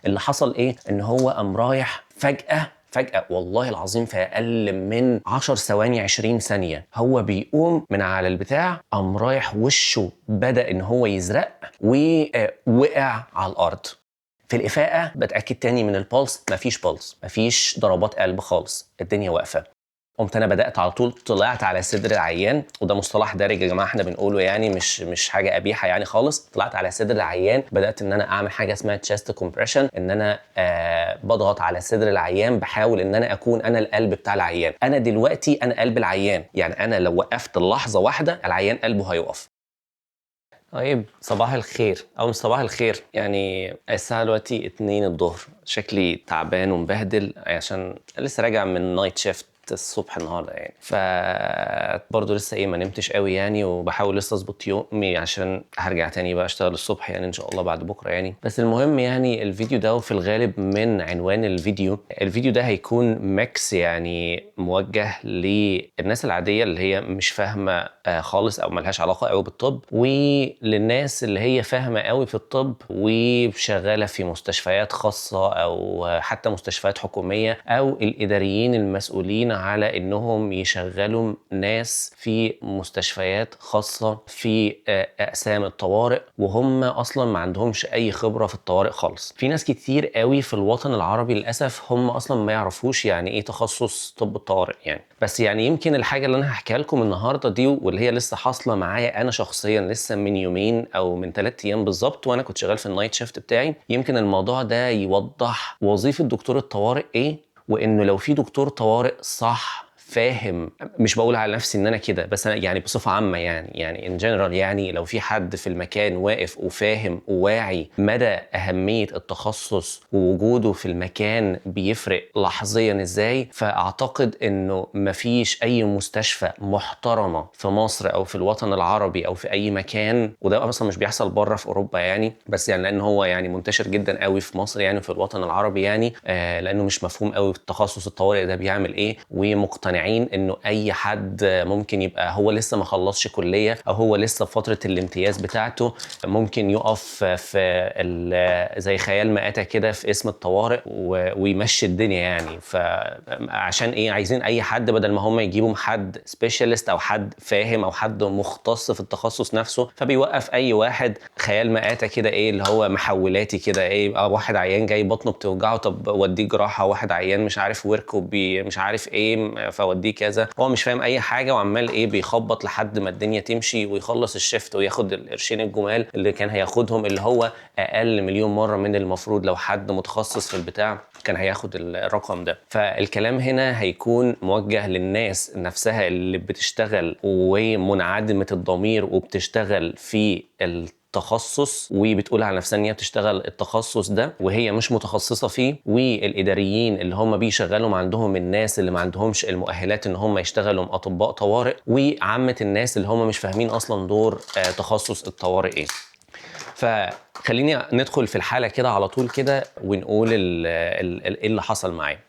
اللي حصل ايه؟ ان هو قام رايح فجأة والله العظيم في اقل من 10 ثواني 20 ثانيه هو بيقوم من على البتاع، قام رايح وشه بدا ان هو يزرق ووقع على الارض. في الافاقه بتاكد تاني من البلس، مفيش ضربات قلب خالص، الدنيا واقفه. قمت انا بدات على طول طلعت على صدر العيان، وده مصطلح دارج يا جماعه احنا بنقوله يعني مش حاجه قبيحه يعني خالص. طلعت على صدر العيان، بدات ان انا اعمل حاجه اسمها تشست كومبريشن، ان انا بضغط على صدر العيان، بحاول ان انا اكون انا القلب بتاع العيان. انا دلوقتي انا قلب العيان، يعني انا لو وقفت لحظه واحده العيان قلبه هيقف. طيب صباح الخير او مش صباح الخير، يعني الساعه دلوقتي 2 الظهر، شكلي تعبان ومبهدل عشان لسه راجع من نايت شيفت الصبح النهارده يعني. برضه لسه ما نمتش قوي يعني، وبحاول لسه اظبط يومي عشان هرجع تاني بقى اشتغل الصبح يعني ان شاء الله بعد بكره يعني. بس المهم يعني الفيديو ده وفي الغالب من عنوان الفيديو ده هيكون ميكس يعني موجه للناس العاديه اللي هي مش فاهمه خالص او ملهاش علاقه قوي بالطب، وللناس اللي هي فاهمه قوي في الطب وشغاله في مستشفيات خاصه او حتى مستشفيات حكوميه، او الاداريين المسؤولين على انهم يشغلوا ناس في مستشفيات خاصه في اقسام الطوارئ وهم اصلا ما عندهمش اي خبره في الطوارئ خالص. في ناس كتير قوي في الوطن العربي للاسف هم اصلا ما يعرفوش يعني ايه تخصص طب الطوارئ يعني. بس يعني يمكن الحاجه اللي انا هحكيها لكم النهارده دي، واللي هي لسه حاصله معايا انا شخصيا لسه من يومين او من 3 ايام بالظبط، وانا كنت شغال في النايت شيفت بتاعي، يمكن الموضوع ده يوضح وظيفه دكتور الطوارئ ايه، وانه لو في دكتور طوارئ صح فاهم. مش بقول على نفسي ان انا كده، بس انا يعني بصفه عامه يعني ان جنرال، يعني لو في حد في المكان واقف وفاهم وواعي مدى اهميه التخصص ووجوده في المكان بيفرق لحظيا ازاي، فاعتقد انه مفيش اي مستشفى محترمه في مصر او في الوطن العربي او في اي مكان، وده اصلا مش بيحصل بره في اوروبا يعني، بس يعني لان هو يعني منتشر جدا قوي في مصر يعني في الوطن العربي يعني، لانه مش مفهوم قوي التخصص الطوارئ ده بيعمل ايه، ومقتنعين انه اي حد ممكن يبقى هو لسه ما خلصش كليه او هو لسه في فتره الامتياز بتاعته ممكن يقف في زي خيال مآتة كده في اسم الطوارئ ويمشي الدنيا يعني. فعشان ايه عايزين اي حد بدل ما هم يجيبوا حد سبيشالست او حد فاهم او حد مختص في التخصص نفسه، فبيوقف اي واحد خيال مآتة كده ايه اللي هو محولاتي كده ايه، واحد عيان جاي بطنه بتوجعه طب وديه جراحه، واحد عيان مش عارف وركه مش عارف ايه فوديه كذا، هو مش فاهم اي حاجه وعمال ايه بيخبط لحد ما الدنيا تمشي ويخلص الشيفت وياخد القرشين الجمال اللي كان هياخدهم، اللي هو اقل مليون مره من المفروض لو حد متخصص في البتاع كان هياخد الرقم ده. فالكلام هنا هيكون موجه للناس نفسها اللي بتشتغل ومنعدمه الضمير وبتشتغل في التخصص وبتقول على نفسها ان هي بتشتغل التخصص ده وهي مش متخصصه فيه، والاداريين اللي هم بيشغلوا ما عندهم الناس اللي ما عندهمش المؤهلات ان هم يشتغلوا اطباء طوارئ، وعامه الناس اللي هم مش فاهمين اصلا دور تخصص الطوارئ ايه. فخليني ندخل في الحاله كده على طول كده ونقول ايه اللي حصل معايا.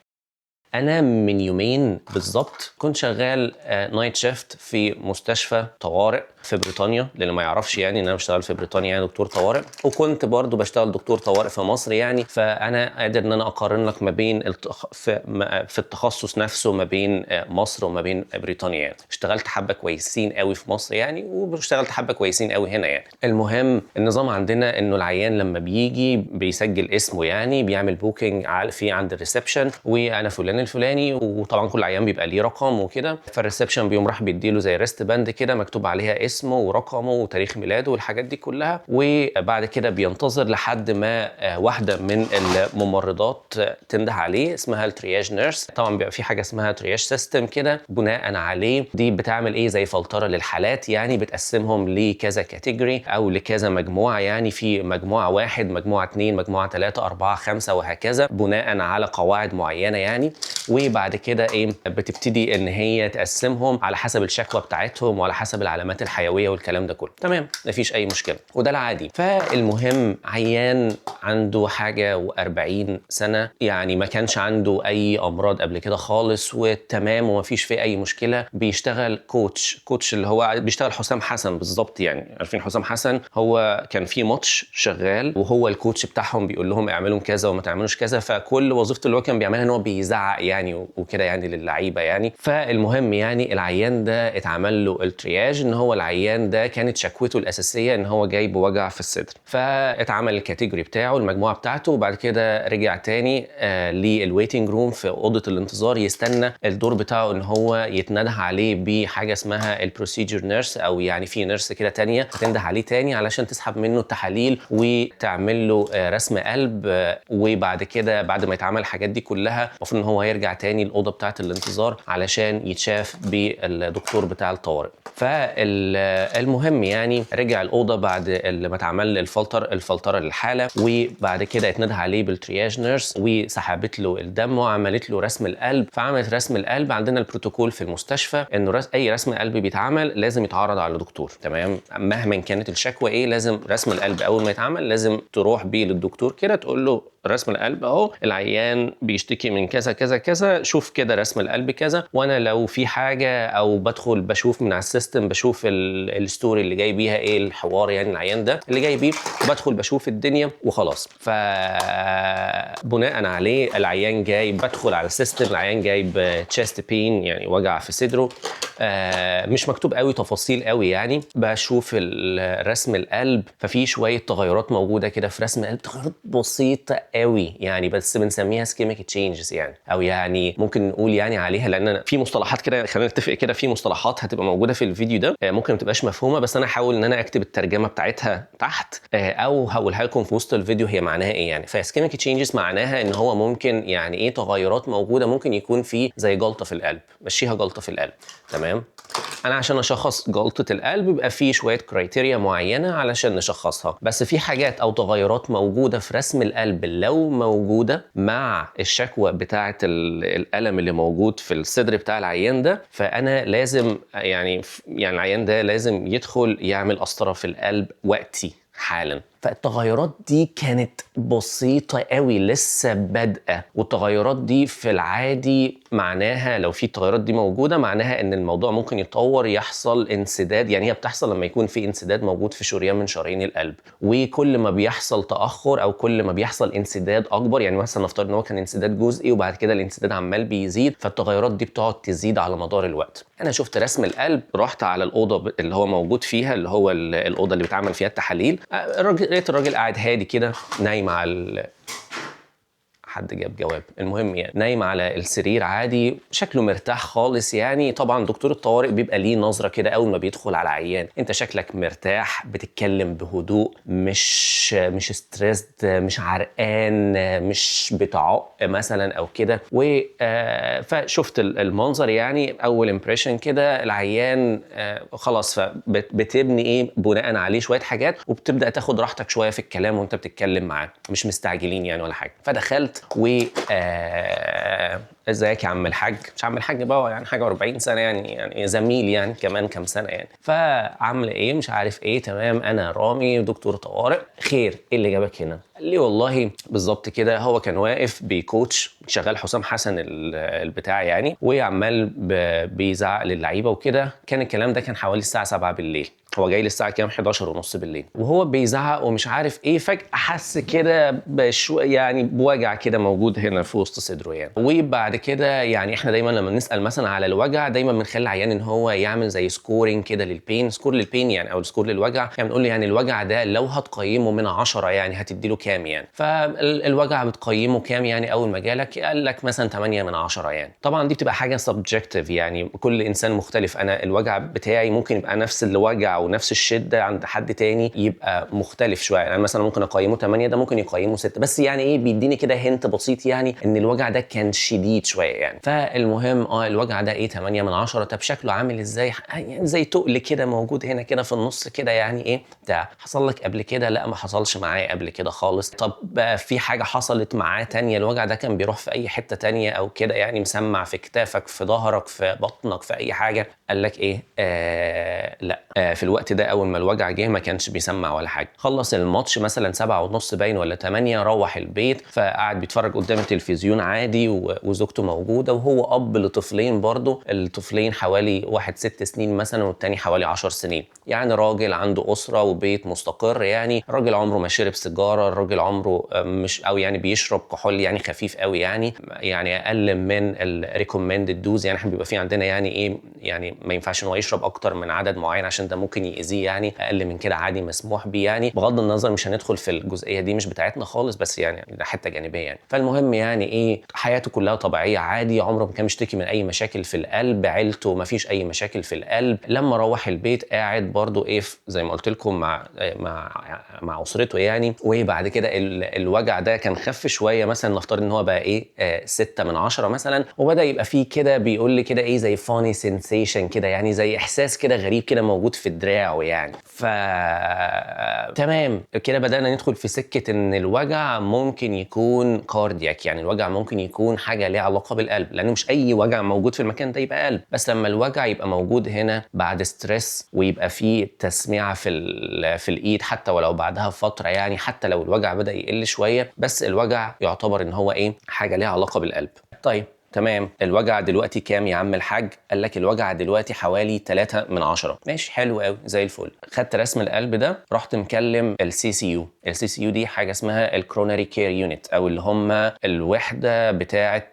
انا من يومين بالظبط كنت شغال نايت شيفت في مستشفى طوارئ في بريطانيا، للي ما يعرفش يعني ان انا بشتغل في بريطانيا يعني دكتور طوارئ، وكنت برضو بشتغل دكتور طوارئ في مصر يعني، فانا قادر ان انا اقارن لك ما بين في التخصص نفسه ما بين مصر وما بين بريطانيا يعني. اشتغلت حبه كويسين قوي في مصر يعني، واشتغلت حبه كويسين قوي هنا يعني. المهم النظام عندنا انه العيان لما بيجي بيسجل اسمه يعني، بيعمل بوكينج في عند الريسبشن، وانا فلان الفلاني، وطبعا كل عيان بيبقى ليه رقم وكده، فالريسبشن بيقوم راح بيديله زي ريست باند كده مكتوب عليها اسمه ورقمه وتاريخ ميلاده والحاجات دي كلها، وبعد كده بينتظر لحد ما واحده من الممرضات تنده عليه اسمها الترياج نيرس. طبعا بيبقى في حاجه اسمها ترياج سيستم كده، بناء عليه دي بتعمل ايه زي فلتره للحالات يعني، بتقسمهم لكذا كاتيجوري او لكذا مجموعه يعني، في مجموعه 1 مجموعه 2 مجموعه 3 4 5 وهكذا، بناء على قواعد معينه يعني. وبعد كده ايه بتبتدي ان هي تقسمهم على حسب الشكوى بتاعتهم وعلى حسب العلامات الحيويه والكلام ده كله. تمام، مفيش اي مشكله وده العادي. فالمهم عيان عنده حاجه و40 سنه، يعني ما كانش عنده اي امراض قبل كده خالص وتمام ومفيش فيه اي مشكله. بيشتغل كوتش اللي هو بيشتغل حسام حسن بالظبط. يعني عارفين حسام حسن؟ هو كان في ماتش شغال وهو الكوتش بتاعهم بيقول لهم اعملوا كذا وما تعملوش كذا، فكل وظيفته اللي هو كان بيعملها ان هو بيزعق يعني وكده يعني للعيبه يعني. فالمهم يعني العيان ده اتعمل له الترياج، ان هو العيان ده كانت شكوته الاساسيه ان هو جاي بوجع في الصدر، فاتعمل الكاتيجوري بتاعه المجموعه بتاعته، وبعد كده رجع تاني للويتنج روم في اوضه الانتظار يستنى الدور بتاعه ان هو يتنده عليه بحاجه اسمها البروسيجر نيرس، او يعني في نيرس كده تانيه هتنده عليه تاني علشان تسحب منه التحاليل وتعمل له رسم قلب. وبعد كده بعد ما يتعمل الحاجات دي كلها المفروض ان هو يرجع تاني الاوضه بتاعه الانتظار علشان يتشاف بالدكتور بتاع الطوارئ. فالمهم يعني رجع الاوضه بعد ما اتعمل الفلتره للحاله، وبعد كده اتنده عليه بالترياج نيرس وسحبت له الدم وعملت له رسم القلب. فعملت رسم القلب، عندنا البروتوكول في المستشفى انه اي رسم قلب بيتعمل لازم يتعرض على دكتور، تمام؟ مهما كانت الشكوى ايه، لازم رسم القلب اول ما يتعمل لازم تروح بيه للدكتور كده تقول له رسم القلب اهو، العيان بيشتكي من كذا كذا كذا، شوف كده رسم القلب كذا، وانا لو في حاجه او بدخل بشوف من على السيستم، بشوف الستوري اللي جاي بيها ايه الحوار يعني العيان ده اللي جاي بيه، بدخل بشوف الدنيا وخلاص. فبناء عليه العيان جاي، بدخل على السيستم العيان جاي بتشيست بين يعني وجع في صدره، مش مكتوب قوي تفاصيل قوي يعني، بشوف رسم القلب ففي شويه تغيرات موجوده كده في رسم القلب، تغيرات بسيطه قوي يعني، بس بنسميها سكيميك تشينجز يعني، او يعني ممكن نقول يعني عليها، لان في مصطلحات كده خلينا نتفق كده، في مصطلحات هتبقى موجوده في الفيديو ده ممكن ما تبقاش مفهومه، بس انا هحاول ان انا اكتب الترجمه بتاعتها تحت او هقولها لكم في وسط الفيديو هي معناها ايه يعني. فسكيميك تشينجز معناها ان هو ممكن يعني ايه تغيرات موجوده، ممكن يكون في زي جلطه في القلب، مشيها جلطه في القلب، تمام؟ انا عشان اشخص جلطه القلب بيبقى في شويه كرايتيريا معينه علشان نشخصها، بس في حاجات او تغيرات موجوده في رسم القلب لو موجوده مع الشكوى بتاعه الالم اللي موجود في الصدر بتاع العيان ده، فانا لازم يعني العيان ده لازم يدخل يعمل قسطره في القلب وقتي حالا. فالتغيرات دي كانت بسيطة قوي لسه بادئة، والتغيرات دي في العادي معناها لو في التغيرات دي موجودة معناها ان الموضوع ممكن يتطور يحصل انسداد، يعني هي بتحصل لما يكون في انسداد موجود في شريان من شرايين القلب، وكل ما بيحصل تأخر او كل ما بيحصل انسداد اكبر، يعني مثلا نفترض ان هو كان انسداد جزئي وبعد كده الانسداد عمال بيزيد، فالتغيرات دي بتقعد تزيد على مدار الوقت. انا شفت رسم القلب، رحت على الأوضة اللي هو موجود فيها اللي هو الأوضة اللي بتعمل فيها التحاليل، لقيت الراجل قاعد هادي كده نايم على حد جاب جواب، المهم يعني نايم على السرير عادي، شكله مرتاح خالص يعني. طبعا دكتور الطوارئ بيبقى ليه نظره كده اول ما بيدخل على عيان، انت شكلك مرتاح، بتتكلم بهدوء، مش ستريسد، مش عرقان، مش بتعق مثلا او كده. و فشفت المنظر يعني اول امبريشن كده العيان خلاص، فبتبني ايه بناء عليه شويه حاجات، وبتبدا تاخد راحتك شويه في الكلام وانت بتتكلم معاه، مش مستعجلين يعني ولا حاجه. فدخلت و ازيك يا عم الحاج، مش عم الحاج بقى يعني حاجه 40 سنه يعني زميل يعني كمان كام سنه يعني، فعامل ايه مش عارف ايه، تمام انا رامي دكتور طوارئ، خير ايه اللي جابك هنا؟ قال لي والله بالظبط كده، هو كان واقف بكوتش شغال حسام حسن البتاع يعني، وعمال بيزعق للعيبه وكده. كان الكلام ده كان حوالي الساعه 7 بالليل، هو جاي للساعه كام 11:30 بالليل، وهو بيزعق ومش عارف ايه، فجاه حس كده يعني بوجع كده موجود هنا في وسط صدره يعني. وبعد كده يعني احنا دايما لما نسال مثلا على الوجع دايما بنخلي العيان ان هو يعمل زي سكورينج كده للبين، سكور للبين يعني او سكور للوجع، يعني بنقول له يعني الوجع ده لو هتقيمه من 10 يعني هتدي له كام يعني؟ فالوجع بتقيمه كام يعني اول ما جالك؟ قال لك مثلا 8 من 10 يعني. طبعا دي بتبقى حاجه سبجكتيف يعني، كل انسان مختلف، انا الوجع بتاعي ممكن يبقى نفس الوجع ونفس الشده عند حد تاني يبقى مختلف شويه، يعني مثلا ممكن اقيمه 8 ده ممكن يقيمه 6، بس يعني ايه بيديني كده هنت بسيط يعني ان الوجع ده كان شديد شويه يعني. فالمهم الوجع ده ايه 8 من 10، طب شكله عامل ازاي؟ يعني زي تقل كده موجود هنا كده في النص كده يعني ايه بتاع، حصل لك قبل كده؟ لا ما حصلش معايا قبل كده خالص. طب بقى في حاجه حصلت معاه تانية؟ الوجع ده كان بيروح في في اي حته تانية او كده يعني، مسمع في كتافك، في ظهرك، في بطنك، في اي حاجه. قال لك ايه؟ لا. في الوقت ده اول ما الوجع جه ما كانش بيسمع ولا حاجه. خلص الماتش مثلا 7:30 باين ولا 8، روح البيت، فقعد بيتفرج قدام التلفزيون عادي، وزوجته موجوده، وهو اب لطفلين برضه. الطفلين حوالي واحد 6 سنين مثلا والتاني حوالي 10 سنين، يعني راجل عنده اسره وبيت مستقر. يعني راجل عمره ما شرب سيجاره، الراجل عمره مش او يعني بيشرب كحول يعني خفيف قوي، يعني اقل من الريكومندد دوز. يعني احنا بيبقى في عندنا يعني ايه، يعني ما ينفعش ان هو يشرب اكتر من عدد معين عشان ده ممكن يأذيه، يعني اقل من كده عادي مسموح بيه. يعني بغض النظر مش هندخل في الجزئيه دي، مش بتاعتنا خالص، بس يعني ده حته جانبيه يعني. فالمهم يعني ايه، حياته كلها طبيعيه عادي، عمره ما كان مشتكي من اي مشاكل في القلب، عيلته ما فيش اي مشاكل في القلب. لما روح البيت قاعد برضو ايه زي ما قلت لكم مع اسرته يعني. وبعد كده الوجع ده كان خف شويه، مثلا نفترض ان هو بقى ايه 6 من 10 مثلا، وبدا يبقى فيه كده بيقول لي كده ايه زي فاني سensation كده، يعني زي احساس كده غريب كده موجود في دراعه يعني. تمام كده بدانا ندخل في سكه ان الوجع ممكن يكون كاردياك، يعني الوجع ممكن يكون حاجه ليها علاقه بالقلب، لانه مش اي وجع موجود في المكان ده يبقى قلب. بس لما الوجع يبقى موجود هنا بعد ستريس، ويبقى فيه تسميعه في الايد حتى ولو بعدها فتره، يعني حتى لو الوجع بدا يقل شويه، بس الوجع يعتبر ان هو ايه حاجه ليها علاقه بالقلب. طيب تمام، الوجع دلوقتي كام يا عم الحاج؟ قال لك الوجع دلوقتي حوالي 3 من 10. ماشي، حلو قوي زي الفل. خدت رسم القلب ده، رحت مكلم السي سي يو. السي سي يو دي حاجه اسمها الكرونري كير يونت، او اللي هم الوحده بتاعه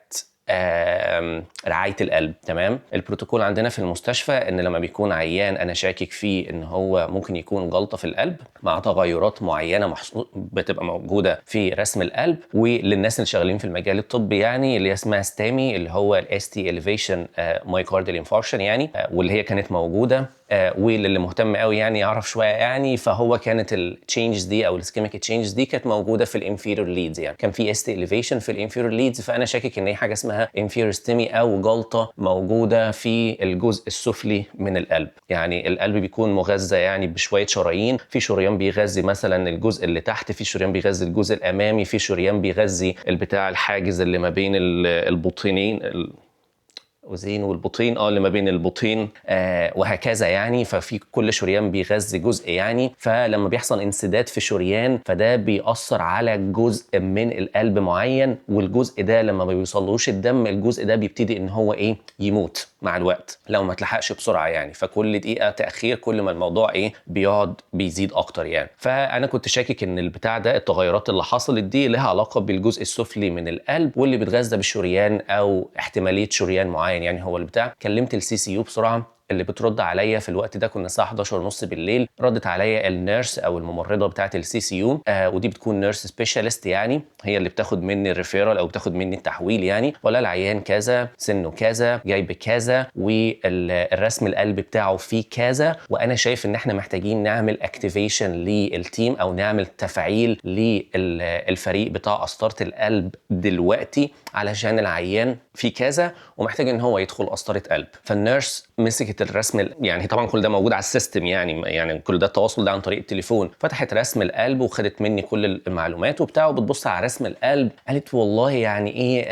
رعايه القلب. تمام. البروتوكول عندنا في المستشفى ان لما بيكون عيان انا شاكك فيه ان هو ممكن يكون جلطه في القلب مع تغيرات معينه بتبقى موجوده في رسم القلب، وللناس اللي شغالين في المجال الطبي يعني اللي اسمها ستامي، اللي هو الاس تي اليفيشن مايكارديال انفاركشن يعني، واللي هي كانت موجوده. واللي مهتم قوي يعني يعرف شويه يعني، فهو كانت التشينجز دي او السكيميك تشينجز دي كانت موجوده في الانفيريور ليدز، يعني كان في اس تي اليفيشن في الانفيريور ليدز، فانا شاكك ان هي حاجه اسمها انفيريور ستيمي او جلطه موجوده في الجزء السفلي من القلب. يعني القلب بيكون مغذى يعني بشويه شرايين، في شريان بيغذي مثلا الجزء اللي تحت، في شريان بيغذي الجزء الامامي، في شريان بيغذي البتاع الحاجز اللي ما بين البطينين، الأذين والبطين اللي ما بين البطين وهكذا يعني. ففي كل شريان بيغذي جزء يعني، فلما بيحصل انسداد في شريان فده بيأثر على جزء من القلب معين، والجزء ده لما ما بيوصلوش الدم الجزء ده بيبتدي ان هو ايه يموت مع الوقت لو ما تلحقش بسرعه يعني. فكل دقيقه تأخير كل ما الموضوع ايه بيقعد بيزيد اكتر يعني. فانا كنت شاكك ان البتاع ده التغيرات اللي حصلت دي لها علاقه بالجزء السفلي من القلب واللي بيتغذى بالشريان او احتماليه شريان معين يعني هو البتاع. كلمت السي سي يو بسرعه، اللي بترد عليا في الوقت ده كنا الساعه 11:30 بالليل، ردت عليا النيرس او الممرضه بتاعه السي سي يو، ودي بتكون نيرس سبيشالست يعني، هي اللي بتاخد مني الريفيرال او بتاخد مني التحويل يعني. ولا العيان كذا، سنه كذا، جاي بكذا، والرسم القلب بتاعه فيه كذا، وانا شايف ان احنا محتاجين نعمل اكتيفيشن للتيم او نعمل تفعيل للفريق بتاع قسطره القلب دلوقتي علشان العيان في كذا ومحتاج ان هو يدخل قسطره قلب. فالنيرس مسكت الرسم يعني طبعا كل ده موجود على السيستم يعني كل ده التواصل ده عن طريق التليفون. فتحت رسم القلب وخدت مني كل المعلومات وبتاع، وبتبص على رسم القلب قالت والله يعني ايه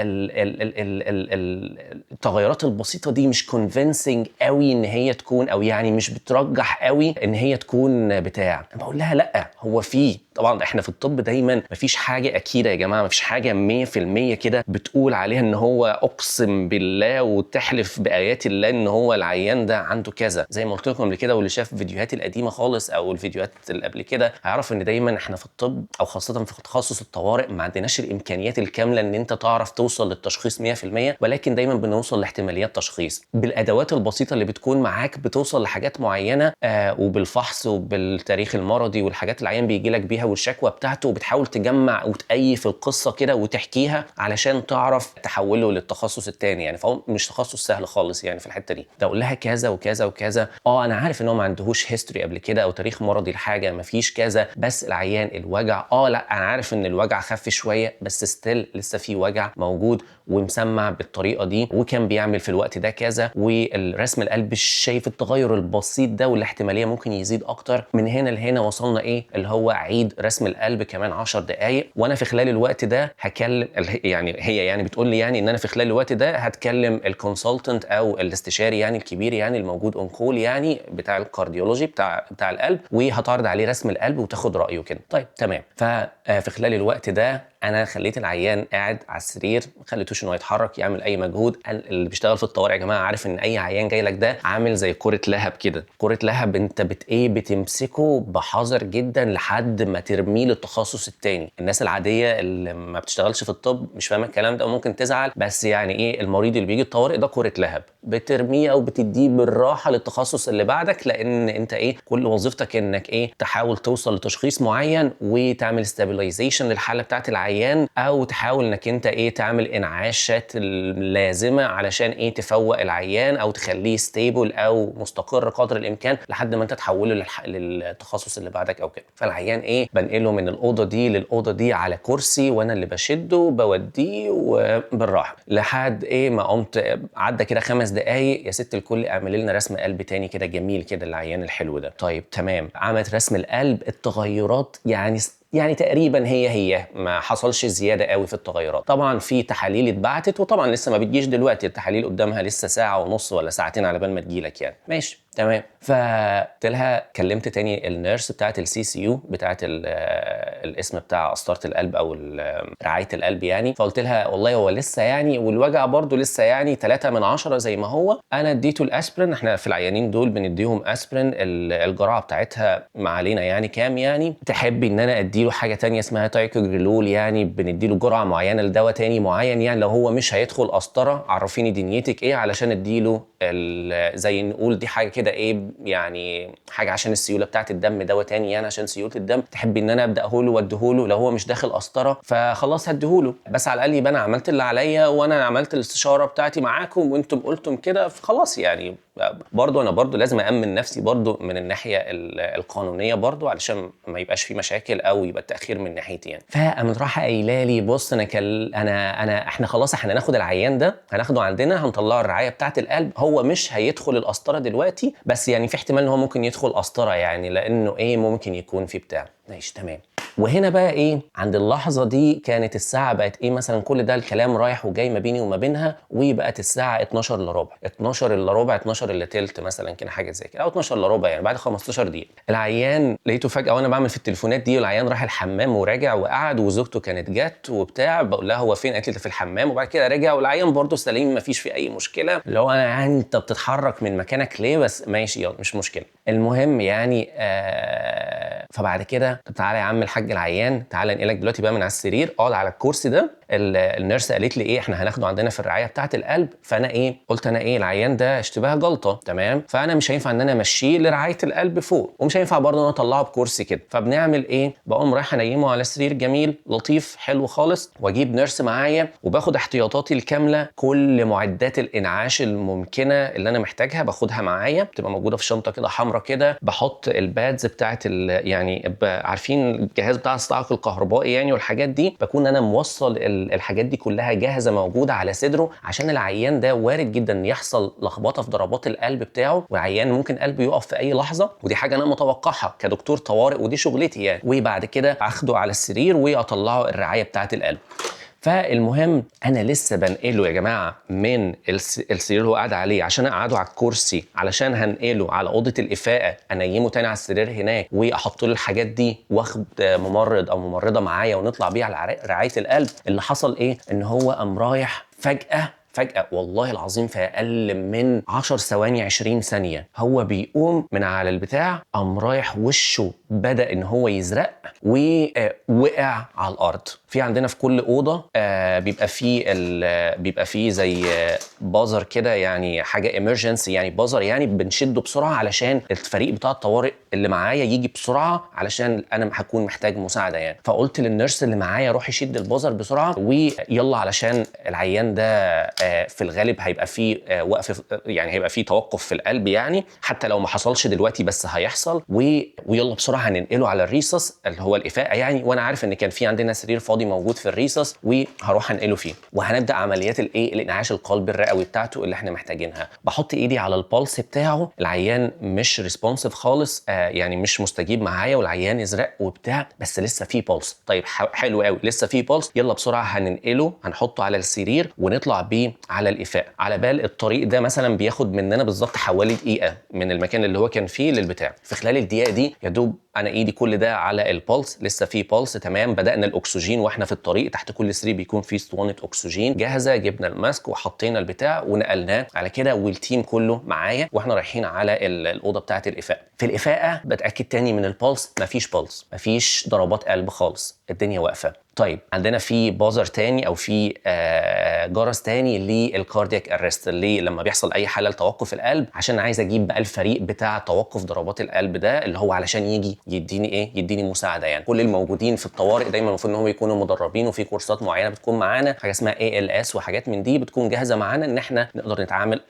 التغيرات البسيطه دي مش كونفينسنج قوي ان هي تكون، او يعني مش بترجح قوي ان هي تكون بتاع. بقول لها لا، هو في طبعا احنا في الطب دايما مفيش حاجه اكيده يا جماعه، مفيش حاجه 100% كده بتقول عليها ان هو اقسم بالله وتحلف بايات الله ان هو العيان ده عنده كذا. زي ما قلت لكم قبل كده، واللي شاف فيديوهاتي القديمه خالص او الفيديوهات اللي قبل كده هيعرف ان دايما احنا في الطب او خاصه في تخصص الطوارئ ما عندناش الامكانيات الكامله ان انت تعرف توصل للتشخيص 100%، ولكن دايما بنوصل لاحتماليات تشخيص بالادوات البسيطه اللي بتكون معاك، بتوصل لحاجات معينه وبالفحص وبالتاريخ المرضي والحاجات اللي العيان بيجي لك بيها والشكوى بتاعته، وبتحاول تجمع وتأيف القصه كده وتحكيها علشان تعرف تحوله للتخصص الثاني يعني. فهو مش تخصص سهل خالص يعني في الحته دي. ده اقول لها كذا وكذا وكذا، انا عارف ان هو ما عندهوش هيستوري قبل كده او تاريخ مرضي لحاجه، ما فيش كذا، بس العيان الوجع لا انا عارف ان الوجع خف شويه بس ستيل لسه في وجع موجود ومسمع بالطريقه دي، وكان بيعمل في الوقت ده كذا، والرسم القلب شايف التغير البسيط ده والاحتماليه ممكن يزيد اكتر. من هنا لهنا وصلنا ايه اللي هو عيد رسم القلب كمان 10 دقائق، وانا في خلال الوقت ده هكلم يعني هي يعني بتقول لي يعني ان انا في خلال الوقت ده هتكلم الكونسلتنت او الاستشاري يعني الكبير يعني الموجود اون كول يعني بتاع الكارديولوجي بتاع القلب، وهتعرض عليه رسم القلب وتاخد رايه كده. طيب تمام. ففي خلال الوقت ده انا خليت العيان قاعد على السرير، ما خليتوش انه يتحرك يعمل اي مجهود. اللي بيشتغل في الطوارئ يا جماعه عارف ان اي عيان جاي لك ده عامل زي كره لهب كده. كره لهب انت بتمسكه بحذر جدا لحد ما ترميه للتخصص التاني. الناس العاديه اللي ما بتشتغلش في الطب مش فاهمه الكلام ده وممكن تزعل، بس يعني ايه، المريض اللي بيجي الطوارئ ده كره لهب، بترميه او بتديه بالراحه للتخصص اللي بعدك، لان انت ايه، كل وظيفتك انك ايه، تحاول توصل لتشخيص معين وتعمل ستابيلايزيشن للحاله بتاعت العيان، او تحاول انك انت ايه، تعمل انعاشات اللازمه علشان ايه، تفوق العيان او تخليه ستيبل او مستقر قدر الامكان لحد ما انت تحوله للتخصص اللي بعدك او كده. فالعيان ايه، بنقله من الاوضه دي للاوضه دي على كرسي، وانا اللي بشده بوديه وبالراحه لحد ايه ما قمت. عدى كده 5 دقايق، يا ست الكل اعمل لنا رسم قلب تاني كده جميل كده للعيان الحلو ده. طيب تمام، عملت رسم القلب. التغيرات يعني تقريبا هي ما حصلش زياده قوي في التغيرات. طبعا في تحاليل اتبعتت، وطبعا لسه ما بتجيش دلوقتي، التحاليل قدامها لسه ساعه ونص ولا ساعتين على بال ما تجيلك يعني. ماشي تمام. فقلت لها، كلمت تاني النيرس بتاعت الCCU بتاعت الاسم بتاع قسطره القلب او رعايه القلب يعني. فقلت لها والله هو لسه يعني، والوجع برضو لسه يعني 3 من 10 زي ما هو. انا اديته الاسبرين، احنا في العيانين دول بنديهم اسبرين، الجرعه بتاعتها ما علينا يعني كام يعني. تحبي ان انا اديله حاجه تانية اسمها تايكوجريلول، يعني بنديله جرعه معينه لدواء تاني معين يعني، لو هو مش هيدخل قسطره عرفيني دنيتك ايه علشان اديله زي نقول دي حاجه كده ايه يعني، حاجه عشان السيوله بتاعت الدم، دواء تاني يعني عشان سيوله الدم. تحبي ان انا ابداه له واديهوله، لو هو مش داخل قسطره فخلاص هديهوله، بس على الاقل يبقى انا عملت اللي عليا وانا عملت الاستشاره بتاعتي معاكم وانتم قلتم كده، فخلاص يعني. برضو انا برضو لازم أأمن نفسي برضو من الناحيه القانونيه برضو علشان ما يبقاش في مشاكل او يبقى التاخير من ناحيتي يعني. فقامت راحه قايله لي بص احنا خلاص احنا هناخد العيان ده، هناخده عندنا، هنطلعه الرعايه بتاعه القلب. هو مش هيدخل القسطره دلوقتي، بس يعني في احتمال ان هو ممكن يدخل قسطره يعني، لانه ايه، ممكن يكون في بتاع. ماشي تمام. وهنا بقى ايه، عند اللحظه دي كانت الساعه بقت ايه مثلا، كل ده الكلام رايح وجاي ما بيني وما بينها، وبقت الساعه 12 الا ربع 12 الا ربع 12 الا تلت مثلا كده، حاجه زي كده، او 12 الا ربع يعني، بعد 15 دقيقه. العيان لقيته فجاه وانا بعمل في التليفونات دي، والعيان راح الحمام وراجع وقعد، وزوجته كانت جت وبتاع، بقول لها هو فين، قالت لي ده في الحمام، وبعد كده رجع والعيان برده سليم ما فيش فيه اي مشكله. اللي هو انا انت بتتحرك من مكانك ليه بس، ماشي يلا مش مشكله. المهم يعني فبعد كده تعالى يا عم الحاج العيان، تعالى انقلك دلوقتي بقى من على السرير، اقعد على الكرسي ده. النيرس قالت لي ايه، احنا هناخده عندنا في الرعايه بتاعه القلب. فانا ايه، قلت انا ايه، العيان ده اشتباه جلطه تمام، فانا مش هينفع ان انا امشيه لرعايه القلب فوق، ومش هينفع برضه ان انا اطلعه بكرسي كده. فبنعمل ايه، بقوم رايح انيمه على سرير جميل لطيف حلو خالص، واجيب نيرس معايا، وباخد احتياطاتي الكامله، كل معدات الانعاش الممكنه اللي انا محتاجها باخدها معايا، بتبقى موجوده في شنطه كده حمراء كده. بحط البادز بتاعه يعني عارفين الجهاز بتاع الصعق الكهربائي يعني والحاجات دي، بكون انا موصل الحاجات دي كلها جاهزه موجوده على صدره، عشان العيان ده وارد جدا يحصل لخبطه في ضربات القلب بتاعه، والعيان ممكن قلبه يقف في اي لحظه، ودي حاجه انا متوقعها كدكتور طوارئ ودي شغلتي يعني. وبعد كده اخده على السرير واطلعه الرعايه بتاعه القلب. فالمهم انا لسه بنقله يا جماعه من السرير اللي هو قاعد عليه عشان اقعده على الكرسي، علشان هنقله على اوضه الافاقه، انيمه تاني على السرير هناك، واحط له الحاجات دي، واخد ممرض او ممرضه معايا ونطلع بيه على رعايه القلب. اللي حصل ايه، ان هو قام رايح فجاه والله العظيم في اقل من 10 ثواني 20 ثانيه، هو بيقوم من على البتاع، قام رايح وشه بدا ان هو يزرق ووقع على الارض. في عندنا في كل اوضه بيبقى فيه زي بازر كده يعني، حاجه ايمرجنسي يعني، بازر يعني بنشده بسرعه علشان الفريق بتاع الطوارئ اللي معايا يجي بسرعه، علشان انا هكون محتاج مساعده يعني. فقلت للنيرس اللي معايا روح يشد البازر بسرعه ويلا علشان العيان ده في الغالب هيبقى في وقف، يعني هيبقى في توقف في القلب يعني، حتى لو ما حصلش دلوقتي بس هيحصل. ويلا بسرعه هننقله على الريسس اللي هو الافاقه يعني، وانا عارف ان كان في عندنا سرير فاضي موجود في الريسس وهروح انقله فيه، وهنبدا عمليات الانعاش القلبي الرئوي بتاعته اللي احنا محتاجينها. بحط ايدي على البلس بتاعه، العيان مش ريسبونسيف خالص، يعني مش مستجيب معايا، والعيان ازرق وبتاع، بس لسه في بلس. طيب حلو قوي، لسه في بلس، يلا بسرعه هننقله، هنحطه على السرير ونطلع بيه على الافاقه. على بال الطريق ده مثلا بياخد مننا بالظبط حوالي دقيقه من المكان اللي هو كان فيه للبتاع. في خلال الدقيقه دي يا دوب انا ايدي كل ده على البلس، لسه في بلس تمام. بدانا الاكسجين واحنا في الطريق، تحت كل سرير بيكون في اسطوانه اكسجين جاهزه، جبنا الماسك وحطينا البتاع ونقلناه على كده، والتيم كله معايا واحنا رايحين على الاوضه بتاعه الافاقه. في الافاقه بتاكد تاني من البلس، مفيش بلس، مفيش ضربات قلب خالص، الدنيا واقفه. طيب عندنا في بازر تاني او في جرس تاني للكاردياك ارست، اللي لما بيحصل اي حاله لتوقف القلب، عشان عايز اجيب بقى الفريق بتاع توقف ضربات القلب ده، اللي هو علشان يجي يديني ايه، يديني مساعده يعني. كل الموجودين في الطوارئ دايما المفروض ان هم يكونوا مدربين، وفي كورسات معينه بتكون معانا، حاجه اسمها ALS وحاجات من دي بتكون جاهزه معانا ان احنا نقدر نتعامل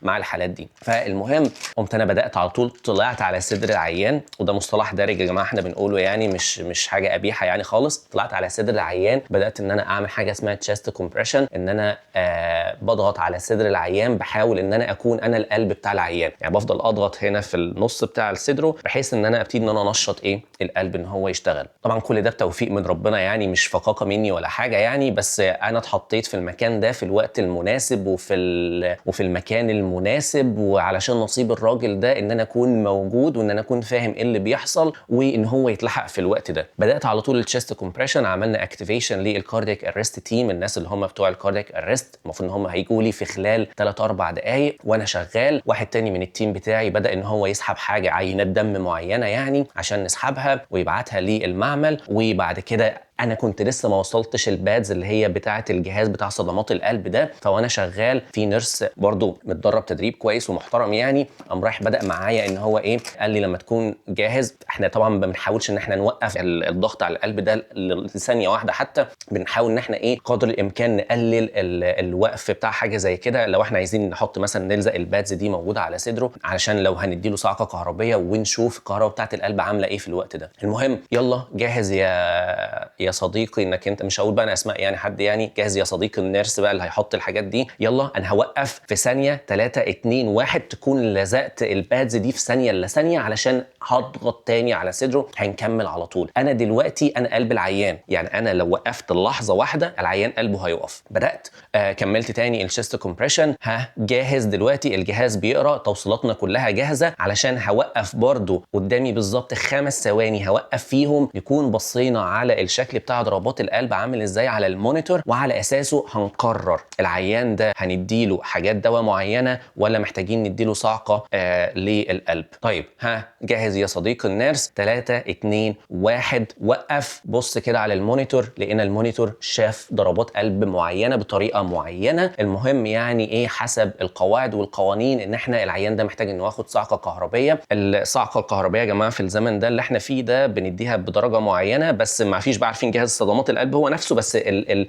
مع الحالات دي. فالمهم قمت انا بدات على طول، طلعت على صدر العيان، وده مصطلح دارج يا جماعه احنا بنقوله يعني، مش حاجه قبيحه يعني خالص. طلعت على صدر العيان، بدات ان انا اعمل حاجه اسمها تشيست كومبريشن، ان انا بضغط على صدر العيان، بحاول ان انا اكون انا القلب بتاع العيان يعني، بفضل اضغط هنا في النص بتاع صدره بحيث ان انا ابتدي ان انا انشط ايه، القلب ان هو يشتغل. طبعا كل ده بتوفيق من ربنا يعني، مش فقاقه مني ولا حاجه يعني، بس انا اتحطيت في المكان ده في الوقت المناسب وفي المكان المناسب، وعلشان نصيب الراجل ده ان انا اكون موجود وان انا اكون فاهم ايه اللي بيحصل وان هو يتلحق في الوقت ده. بدات على طول التشيست كومبريشن، عملنا اكتيفيشن للكاردياك ارست تيم، الناس اللي هم بتوع الكاردياك ارست المفروض ان هم هيجوا لي في خلال 3 4 دقائق وانا شغال. واحد تاني من التيم بتاعي بدا ان هو يسحب حاجه، عينات دم معينه يعني، عشان نسحبها ويبعتها للمعمل. وبعد كده انا كنت لسه ما وصلتش البادز اللي هي بتاعه الجهاز بتاع صدمات القلب ده، فوانا شغال في نيرس برضو متدرب تدريب كويس ومحترم يعني، قام رايح بدا معايا ان هو ايه، قال لي لما تكون جاهز. احنا طبعا ما بنحاولش ان احنا نوقف الضغط على القلب ده لثانيه واحده، حتى بنحاول ان احنا ايه قدر الامكان نقلل الوقف بتاع حاجه زي كده. لو احنا عايزين نحط مثلا نلزق البادز دي موجوده على صدره علشان لو هنديله صعقه كهربيه ونشوف الكهرباء بتاعه القلب عامله ايه في الوقت ده. المهم يلا جاهز يا صديقي، انك انت مش هقول بقى انا اسماء يعني، حد يعني، جاهز يا صديقي النيرس بقى اللي هيحط الحاجات دي، يلا انا هوقف في ثانيه 3 2 1 تكون لزقت البادز دي في ثانيه الا ثانيه، علشان هضغط تاني على صدره، هنكمل على طول. انا دلوقتي انا قلب العيان يعني، انا لو وقفت لحظه واحده العيان قلبه هيقف. بدات كملت تاني الشيست كومبريشن، جاهز دلوقتي، الجهاز بيقرا، توصيلاتنا كلها جاهزه، علشان هوقف برضو قدامي بالظبط 5 ثواني هوقف فيهم، نكون بصينا على الشكل بتاع ضربات القلب عامل ازاي على المونيتور، وعلى اساسه هنقرر العيان ده هنديله حاجات دواء معينه ولا محتاجين نديله صعقه للقلب. طيب جاهز يا صديقي النيرس، 3 2 1 وقف. بص كده على المونيتور، لقينا المونيتور شاف ضربات قلب معينه بطريقه معينه. المهم يعني ايه، حسب القواعد والقوانين ان احنا العيان ده محتاج انه ياخد صعقه كهربيه. الصعقه الكهربيه يا جماعه في الزمن ده اللي احنا فيه ده بنديها بدرجه معينه، بس ما فيش بقى عارفين جهاز صدمات القلب هو نفسه، بس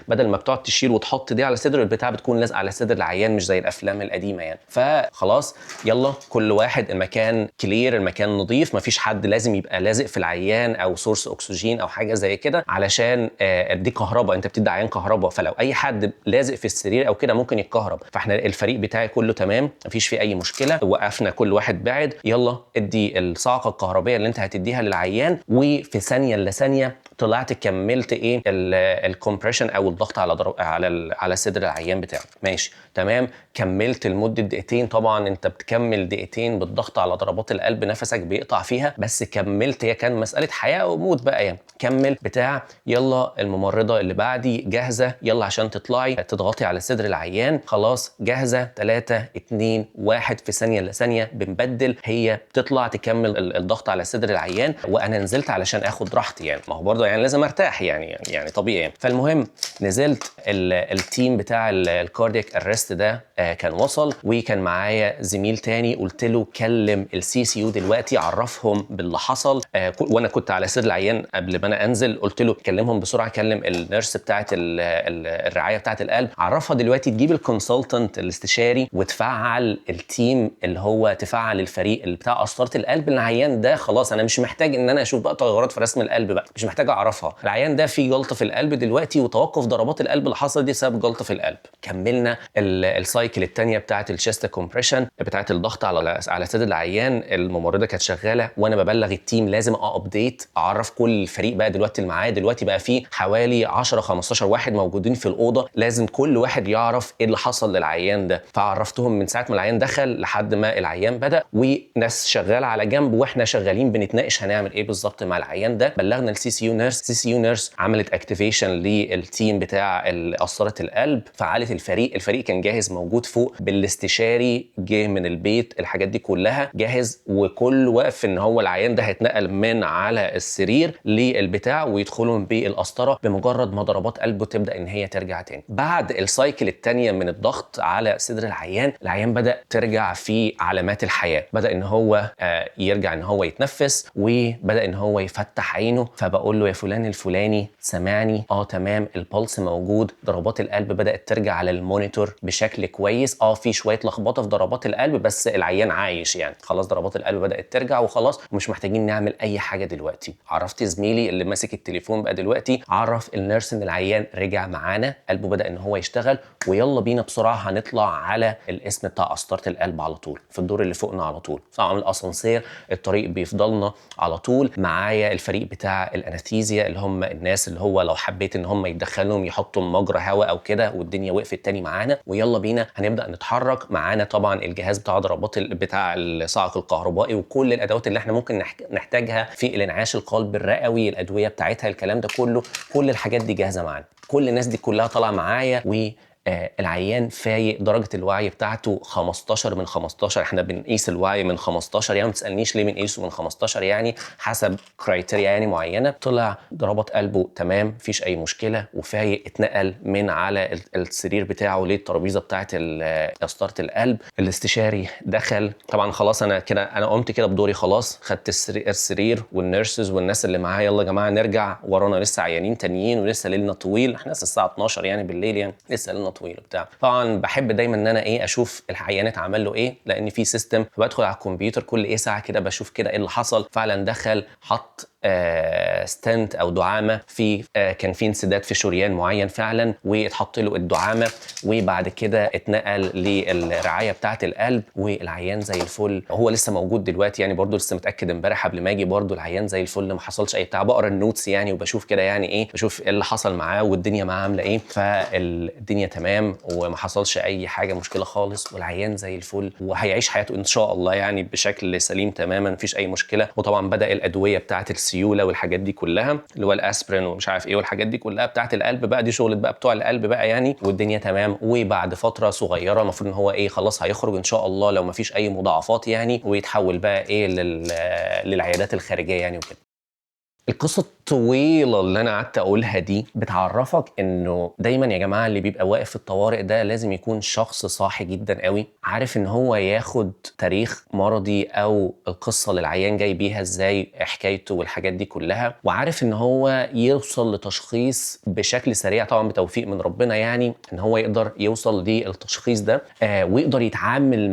بدل ما بتقعد تشيل وتحط دي على صدر البتاع، بتكون لازقه على صدر العيان، مش زي الافلام القديمه يعني. فخلاص يلا كل واحد، المكان كلير، المكان نظيف، ما فيش حد لازم يبقى لازق في العيان او سورس اكسجين او حاجه زي كده، علشان دي كهرباء، انت بتدي عيان كهرباء، فلو اي حد لازق في السرير او كده ممكن يتكهرب. فاحنا الفريق بتاعي كله تمام، ما فيش فيه اي مشكله، وقفنا كل واحد بعد، يلا ادي الصاعقه الكهربيه اللي انت هتديها للعيان. وفي ثانيه الا ثانيه طلعت كملت ايه الكومبريشن او الضغط على صدر العيان بتاعه. ماشي تمام، كملت لمده دقيقتين. طبعا انت بتكمل دقيقتين بالضغط على ضربات القلب نفسك بيقطع فيها، بس كملت، هي كان مساله حياه وموت بقى يعني، كمل بتاع. يلا الممرضه اللي بعدي جاهزه، يلا عشان تطلعي تضغطي على صدر العيان، خلاص جاهزه، 3 2 1 في ثانيه الا ثانيه بنبدل، هي بتطلع تكمل الضغط على صدر العيان، وانا نزلت علشان اخد راحتي يعني، ما هو برضه يعني لازم ارتاح يعني طبيعي يعني. فالمهم نزلت، التيم بتاع الكاردياك ارست ده كان وصل، وكان معايا زميل تاني، قلت له كلم السي سي يو دلوقتي، عرفهم باللي حصل، وانا كنت على سرير العيان قبل ما انا انزل قلت له كلمهم بسرعه، كلم النيرس بتاعه الرعايه بتاعه القلب، عرفها دلوقتي تجيب الكونسلتنت الاستشاري وتفعل التيم اللي هو تفعل الفريق اللي بتاع قسطره القلب. العيان ده خلاص انا مش محتاج ان انا اشوف بقى تغيرات في رسم القلب بقى، مش محتاج اعرفها. العيان ده فيه جلطه في القلب دلوقتي وتوقف ضربات القلب اللي حصلت دي بسبب جلطه في القلب. كملنا السايكل الثانيه بتاعه الشيست كومبريشن بتاعه الضغط على صدر العيان. الممرضه كانت شغاله وانا ببلغ التيم لازم ابديت، اعرف كل الفريق بقى دلوقتي اللي معايا. دلوقتي بقى فيه حوالي 10 15 واحد موجودين في الاوضه، لازم كل واحد يعرف ايه اللي حصل للعيان ده. فعرفتهم من ساعه ما العيان دخل لحد ما العيان بدا، وناس شغاله على جنب واحنا شغالين بنتناقش هنعمل ايه بالظبط مع العيان ده. بلغنا السي سي يو نيرس، السي سي يو نيرس عملت اكتيفيشن للتيم بتاع قسطره القلب، فعلت الفريق كان جاهز موجود فوق بالاستشاري، جه من البيت، الحاجات دي كلها جاهز، وكل واقف ان هو العيان ده هيتنقل من على السرير للبتاع ويدخلهم بالقسطره بمجرد ما ضربات قلبه تبدا ان هي ترجع تاني. بعد السايكل الثانيه من الضغط على صدر العيان بدا ترجع في علامات الحياه، بدا ان هو يرجع ان هو يتنفس وبدا ان هو يفتح عينه. فبقول له يا فلان الفلاني سامعني؟ تمام، البلس موجود، ضربات القلب بدات ترجع على المونيتور بشكل كويس، في شويه لخبطه في ضربات القلب بس العيان عايش يعني، خلاص ضربات القلب بدات ترجع وخلاص ومش محتاجين نعمل اي حاجه دلوقتي. عرفت زميلي اللي ماسك التليفون بقى دلوقتي، عرف النيرس ان العيان رجع معانا، قلبه بدا ان هو يشتغل، ويلا بينا بسرعه هنطلع على الاسم بتاع قسطره القلب على طول في الدور اللي فوقنا على طول. طبعا الاسانسير الطريق بيفضلنا على طول، معايا الفريق بتاع الانستيزيا اللي هم الناس اللي هو لو حبيت ان هم يدخلهم يحطوا مجرى هواء او كده والدنيا وقفت تاني معانا، ويلا بينا هنبدا نتحرك. معانا طبعا الجهاز بتاع ضربات بتاع الصاعق الكهربائي وكل الادوات اللي احنا ممكن نحتاجها في الانعاش القلب الرئوي، الادويه بتاعتها، الكلام ده كله، كل الحاجات دي جاهزه معانا. كل الناس دي كلها طالعه معايا، و العيان فايق، درجة الوعي بتاعته 15 من 15، احنا بنقيس الوعي من 15 يعني، ما تسألنيش ليه بنقيسه من 15 يعني، حسب كرايتيريا يعني معينة. طلع ضربات قلبه تمام، مفيش أي مشكلة، وفايق. اتنقل من على السرير بتاعه للترابيزة بتاعة قسطرة القلب. الاستشاري دخل، طبعا خلاص أنا قمت كده بدوري، خلاص خدت السرير والنيرسز والناس اللي معايا، يلا يا جماعة نرجع، ورانا لسه عيانين تانيين ولسه ليلنا طويل، احنا لسه الساعة 12 يعني بالليل يعني، لسه ليلنا طويل وبتاع. طبعا بحب دايما ان انا اشوف العيانات عمل له ايه، لان في سيستم، فبدخل على الكمبيوتر كل ساعه كده بشوف كده ايه اللي حصل. فعلا دخل حط ستنت او دعامه في كان في انسداد في شريان معين فعلا، واتحط له الدعامه، وبعد كده اتنقل للرعايه بتاعه القلب، والعيان زي الفل. هو لسه موجود دلوقتي يعني، برضو لسه متاكد امبارح قبل ما اجي، برضو العيان زي الفل، ما حصلش اي بتاع. بقرا النوتس يعني وبشوف كده يعني بشوف ايه اللي حصل معاه والدنيا معاه عامله ايه، فالدنيا تمام وما حصلش اي حاجه مشكله خالص، والعيان زي الفل وهيعيش حياته ان شاء الله يعني بشكل سليم تماما، مفيش اي مشكله. وطبعا بدا الادويه بتاعه السيوله والحاجات دي كلها، اللي هو الاسبرين ومش عارف ايه والحاجات دي كلها بتاعه القلب بقى، دي شغله بقى بتوع القلب بقى يعني، والدنيا تمام. وبعد فتره صغيره المفروض ان هو خلاص هيخرج ان شاء الله لو مفيش اي مضاعفات يعني، ويتحول بقى للعيادات الخارجيه يعني وكده. القصة الطويلة اللي أنا قعدت أقولها دي بتعرفك إنه دايما يا جماعة اللي بيبقى واقف في الطوارئ ده لازم يكون شخص صاحي جدا قوي، عارف إن هو ياخد تاريخ مرضي أو القصة اللي العيان جاي بيها إزاي، حكايته والحاجات دي كلها، وعارف إن هو يوصل لتشخيص بشكل سريع، طبعا بتوفيق من ربنا يعني، إن هو يقدر يوصل للتشخيص ده ويقدر يتعامل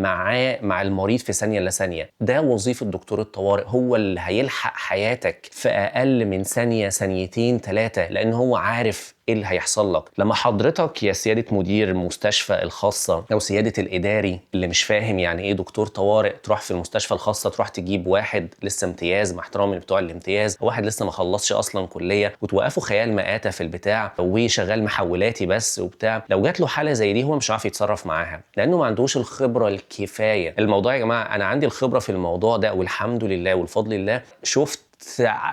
مع المريض في ثانية إلا ثانية. ده وظيفة دكتور الطوارئ، هو اللي هيلحق حياتك في أقل من ثانية، ثانيتين، 3، لأن هو عارف ايه اللي هيحصل لك. لما حضرتك يا سيادة مدير المستشفى الخاصة او سيادة الاداري اللي مش فاهم يعني ايه دكتور طوارئ، تروح في المستشفى الخاصة تروح تجيب واحد لسه امتياز، مع احترامي بتوع الامتياز، واحد لسه ما خلصش اصلا كلية، وتوقفه خيال مآتة في البتاع وشغال محولاتي بس وبتاع، لو جات له حالة زي دي هو مش عارف يتصرف معاها لانه ما عندوش الخبرة الكفاية. الموضوع يا جماعة انا عندي الخبرة في الموضوع ده والحمد لله والفضل لله، شفت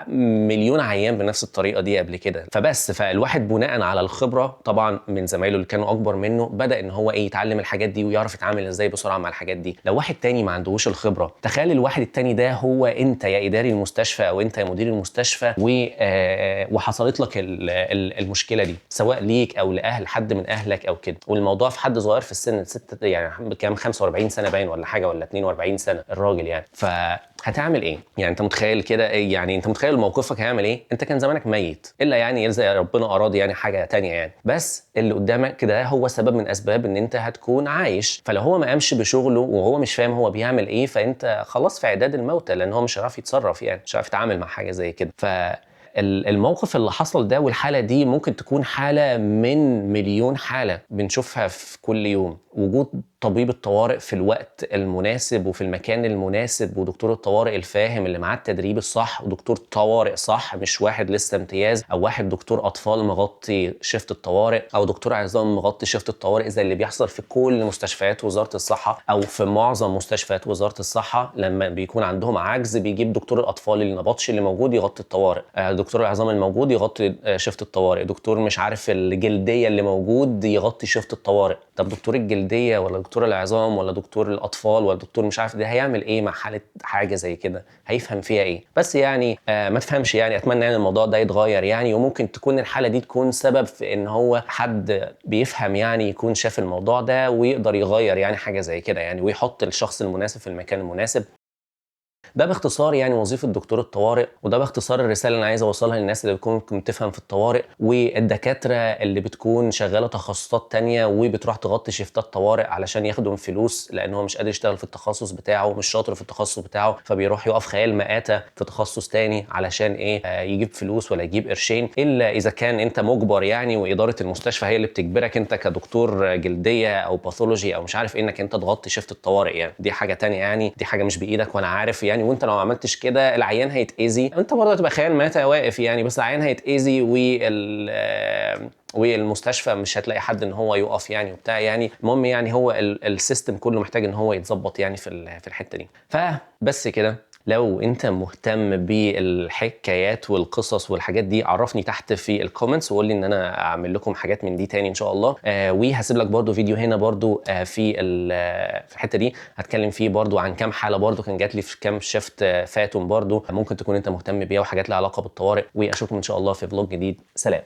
مليون عيان بنفس الطريقه دي قبل كده. فالواحد بناء على الخبره طبعا من زمايله اللي كانوا اكبر منه بدا ان هو يتعلم الحاجات دي ويعرف يتعامل ازاي بسرعه مع الحاجات دي. لو واحد تاني ما عندهوش الخبره، تخيل الواحد التاني ده هو انت يا اداري المستشفى او انت يا مدير المستشفى، وحصلت لك المشكله دي سواء ليك او لاهل حد من اهلك او كده، والموضوع في حد صغير في السن، يعني كام 45 سنه باين ولا حاجه، ولا 42 سنه الراجل يعني. هتعمل ايه؟ يعني انت متخيل كده ايه؟ يعني انت متخيل موقفك هيعمل ايه؟ انت كان زمانك ميت، الا يعني اذا ربنا اراد يعني حاجه تانية يعني. بس اللي قدامك كده هو سبب من اسباب ان انت هتكون عايش. فلو هو ما قامش بشغله وهو مش فاهم هو بيعمل ايه، فانت خلاص في اعداد الموتى، لان هو مش هيعرف يتصرف، يعني مش هيعرف يتعامل مع حاجه زي كده. الموقف اللي حصل ده والحالة دي ممكن تكون حالة من مليون حالة بنشوفها في كل يوم. وجود طبيب الطوارئ في الوقت المناسب وفي المكان المناسب، ودكتور الطوارئ الفاهم اللي معاه التدريب الصح، ودكتور طوارئ صح، مش واحد لسه امتياز او واحد دكتور اطفال مغطي شفت الطوارئ، او دكتور عظام مغطي شفت الطوارئ، زي اللي بيحصل في كل مستشفيات وزارة الصحة او في معظم مستشفيات وزارة الصحة. لما بيكون عندهم عجز بيجيب دكتور الاطفال النبطشي اللي موجود يغطي الطوارئ، دكتور العظام الموجود يغطي شفت الطوارئ، دكتور مش عارف الجلدية اللي موجود يغطي شفت الطوارئ. طب دكتور الجلدية ولا دكتور العظام ولا دكتور الاطفال ولا دكتور مش عارف ده هيعمل ايه مع حاله حاجه زي كده؟ هيفهم فيها ايه؟ بس يعني ما تفهمش يعني. اتمنى يعني الموضوع ده يتغير يعني، وممكن تكون الحاله دي تكون سبب في ان هو حد بيفهم يعني يكون شاف الموضوع ده ويقدر يغير يعني حاجه زي كده يعني، ويحط الشخص المناسب في المكان المناسب. ده باختصار يعني وظيفة دكتور الطوارئ، وده باختصار الرسالة اللي أنا عايز أوصلها للناس اللي بتكون بتفهم في الطوارئ، والدكاترة اللي بتكون شغالة تخصصات تانية وبتروح تغطي شيفتات طوارئ علشان ياخدوا فلوس، لأن هو مش قادر يشتغل في التخصص بتاعه، مش شاطر في التخصص بتاعه، فبيروح يقف خيال مآتة في تخصص تاني علشان إيه؟ يجيب فلوس ولا يجيب قرشين. إلا إذا كان أنت مجبر يعني، وإدارة المستشفى هي اللي بتجبرك أنت كدكتور جلدية أو باثولوجي أو مش عارف إنك أنت تغطي شيفت الطوارئ يعني. دي حاجة تانية يعني، دي حاجة مش بإيدك وأنا عارف يعني. وانت لو ما عملتش كده العيان هيتأذي، انت برضه هتبقى خيال مآتة واقف يعني، بس العيان هيتأذي والمستشفى مش هتلاقي حد ان هو يقف يعني وبتاع يعني. المهم يعني هو السيستم كله محتاج ان هو يتظبط يعني في الحتة دي. فبس كده. لو انت مهتم بالحكايات والقصص والحاجات دي عرفني تحت في الكومنتس وقول لي ان انا اعمل لكم حاجات من دي تاني ان شاء الله. وهسيب لك برضو فيديو هنا برضو في الحته دي هتكلم فيه برضو عن كام حاله برضو كان جات لي في كام شيفت فاتهم برضو، ممكن تكون انت مهتم بيها وحاجات لها علاقه بالطوارئ. واشوفكم ان شاء الله في فلوج جديد. سلام.